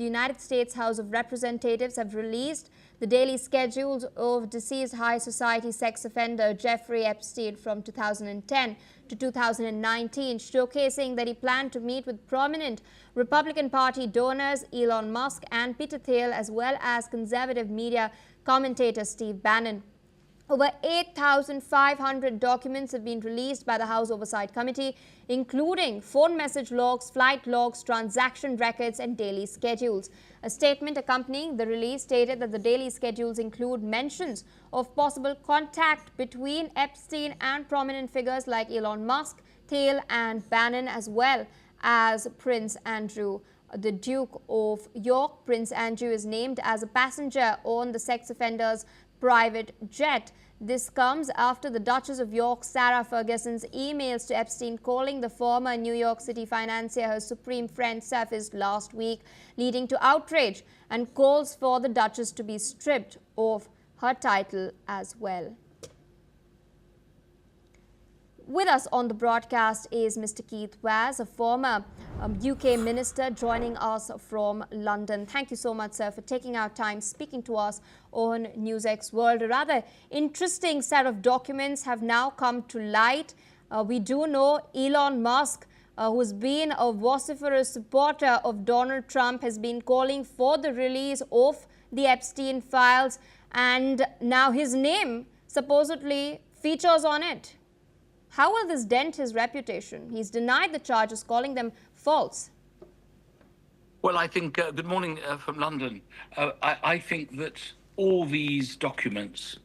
the United States House of Representatives have released the daily schedules of deceased high society sex offender Jeffrey Epstein from 2010 to 2019, showcasing that he planned to meet with prominent Republican Party donors Elon Musk and Peter Thiel, as well as conservative media commentator Steve Bannon. Over 8,500 documents have been released by the House Oversight Committee, including phone message logs, flight logs, transaction records, and daily schedules. A statement accompanying the release stated that the daily schedules include mentions of possible contact between Epstein and prominent figures like Elon Musk, Thiel, and Bannon, as well as Prince Andrew. The Duke of York, Prince Andrew, is named as a passenger on the sex offender's private jet. This comes after the Duchess of York, Sarah Ferguson's emails to Epstein calling the former New York City financier her supreme friend surfaced last week, leading to outrage and calls for the Duchess to be stripped of her title as well. With us on the broadcast is Mr. Keith Vaz, a former UK minister, joining us from London. Thank you so much, sir, for taking our time speaking to us on NewsX World. A rather interesting set of documents have now come to light. We do know Elon Musk, who's been a vociferous supporter of Donald Trump, has been calling for the release of the Epstein files, and now his name supposedly features on it. How will this dent his reputation? He's denied the charges, calling them false. Well, I think, good morning from London. I think that all these documents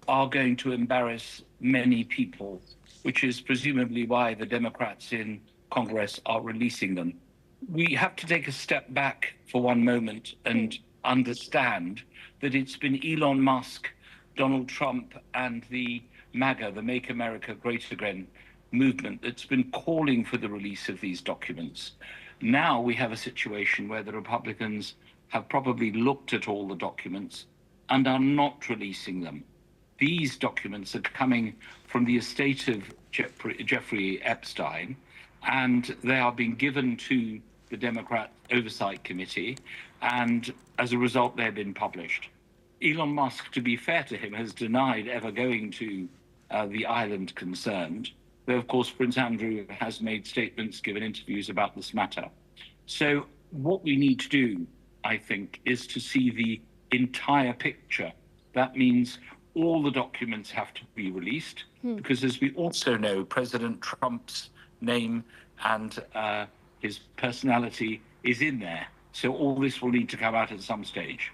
are going to embarrass many people, which is presumably why the Democrats in Congress are releasing them. We have to take a step back for one moment and understand that it's been Elon Musk, Donald Trump, and the MAGA, the Make America Great Again movement, that's been calling for the release of these documents. Now we have a situation where the Republicans have probably looked at all the documents and are not releasing them. These documents are coming from the estate of Jeffrey Epstein, and they are being given to the Democrat Oversight Committee, and as a result, they've been published. Elon Musk, to be fair to him, has denied ever going to the island concerned, though of course Prince Andrew has made statements, given interviews about this matter. So what we need to do, I think, is to see the entire picture. That means all the documents have to be released, because as we also know, President Trump's name and his personality is in there. So all this will need to come out at some stage.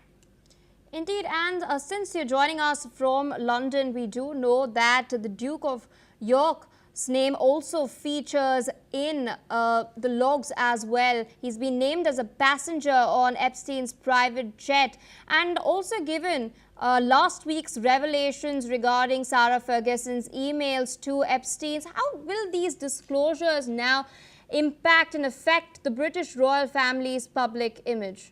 Indeed, and since you're joining us from London, we do know that the Duke of York's name also features in the logs as well. He's been named as a passenger on Epstein's private jet, and also given last week's revelations regarding Sarah Ferguson's emails to Epstein's. How will these disclosures now impact and affect the British royal family's public image?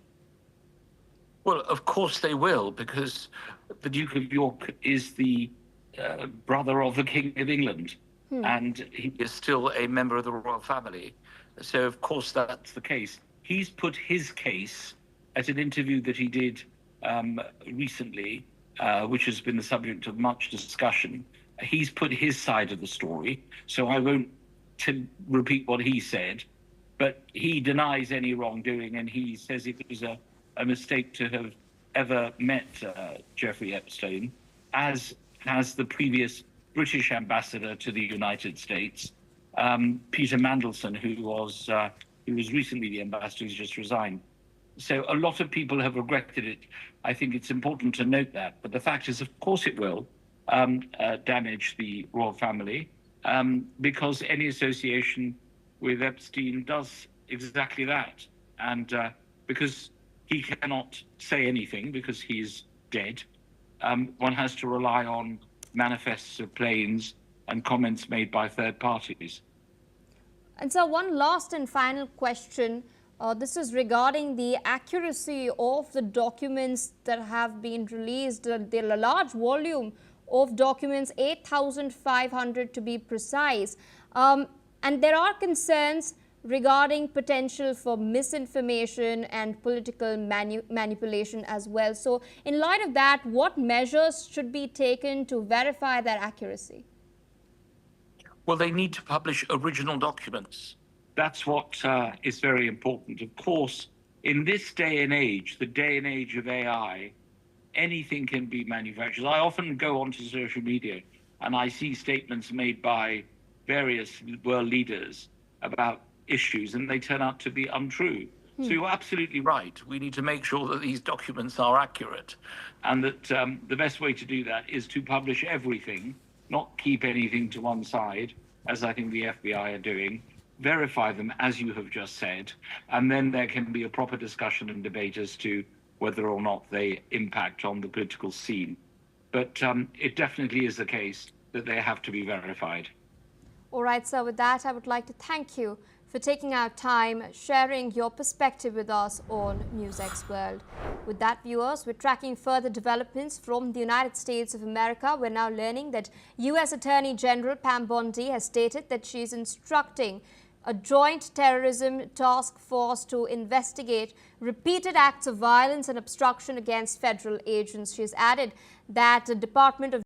Well, of course they will, because the Duke of York is the brother of the King of England, and he is still a member of the royal family. So, of course, that's the case. He's put his case at an interview that he did recently, which has been the subject of much discussion. He's put his side of the story, so I won't repeat what he said, but he denies any wrongdoing, and he says it was a mistake to have ever met Jeffrey Epstein, as has the previous British ambassador to the United States, Peter Mandelson, who was recently the ambassador, who's just resigned. So a lot of people have regretted it. I think it's important to note that. But the fact is, of course, it will damage the royal family, because any association with Epstein does exactly that. And because he cannot say anything because he's dead, one has to rely on manifests of planes and comments made by third parties. And so one last and final question. This is regarding the accuracy of the documents that have been released. There are a large volume of documents, 8,500 to be precise. And there are concerns regarding potential for misinformation and political manipulation as well. So in light of that, what measures should be taken to verify their accuracy? Well, they need to publish original documents. That's what is very important. Of course, in this day and age, the day and age of AI, anything can be manufactured. I often go onto social media and I see statements made by various world leaders about issues, and they turn out to be untrue. So you're absolutely right. We need to make sure that these documents are accurate, and that the best way to do that is to publish everything, not keep anything to one side, as I think the FBI are doing. Verify them, as you have just said, and then there can be a proper discussion and debate as to whether or not they impact on the political scene. But it definitely is the case that they have to be verified. All right, sir, with that, I would like to thank you for taking out time, sharing your perspective with us on NewsX World. With that, viewers, we're tracking further developments from the United States of America. We're now learning that U.S. Attorney General Pam Bondi has stated that she's instructing a joint terrorism task force to investigate repeated acts of violence and obstruction against federal agents. She's added that the Department of